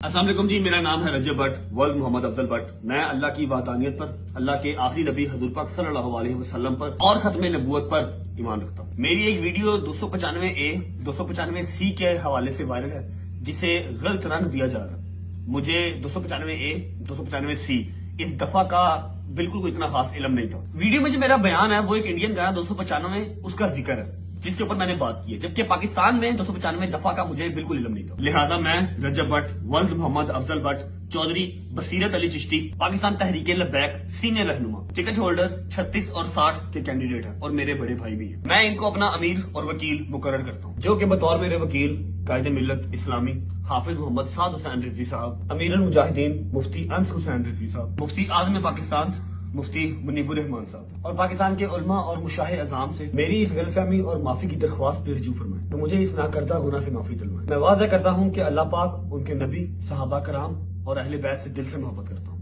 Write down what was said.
السلام علیکم جی، میرا نام ہے رجب بٹ ولد محمد افضل بٹ۔ میں اللہ کی وحدانیت پر، اللہ کے آخری نبی حضور پاک صلی اللہ علیہ وسلم پر اور ختم نبوت پر ایمان رکھتا ہوں۔ میری ایک ویڈیو 295A 295C کے حوالے سے وائرل ہے، جسے غلط رنگ دیا جا رہا ہے۔ مجھے 295A 295C اس دفعہ کا بالکل کوئی اتنا خاص علم نہیں تھا۔ ویڈیو میں جو میرا بیان ہے وہ ایک انڈین گانا 295 اس کا ذکر ہے، جس کے اوپر میں نے بات کی ہے، جبکہ پاکستان میں 295 دفعہ کا مجھے بالکل علم نہیں تھا۔ لہذا میں رجب بٹ ولد محمد افضل بٹ چودھری بصیرت علی چشتی، پاکستان تحریک لبیک سینئر رہنما، ٹکٹ ہولڈر 36 اور 60 کے کینڈیڈیٹ ہیں اور میرے بڑے بھائی بھی ہیں۔ میں ان کو اپنا امیر اور وکیل مقرر کرتا ہوں، جو کہ بطور میرے وکیل قائد ملت اسلامی حافظ محمد سعد حسین رضوی صاحب، امیر المجاہدین مفتی انس حسین رضوی صاحب، مفتی اعظم پاکستان مفتی منیب الرحمان صاحب، اور پاکستان کے علماء اور مشاہ اعظام سے میری اس غلط فہمی اور معافی کی درخواست پہ رجوع فرمائیں تو مجھے اس ناکردہ گناہ سے معافی دلوائیں۔ میں واضح کرتا ہوں کہ اللہ پاک، ان کے نبی، صحابہ کرام اور اہل بیت سے دل سے محبت کرتا ہوں۔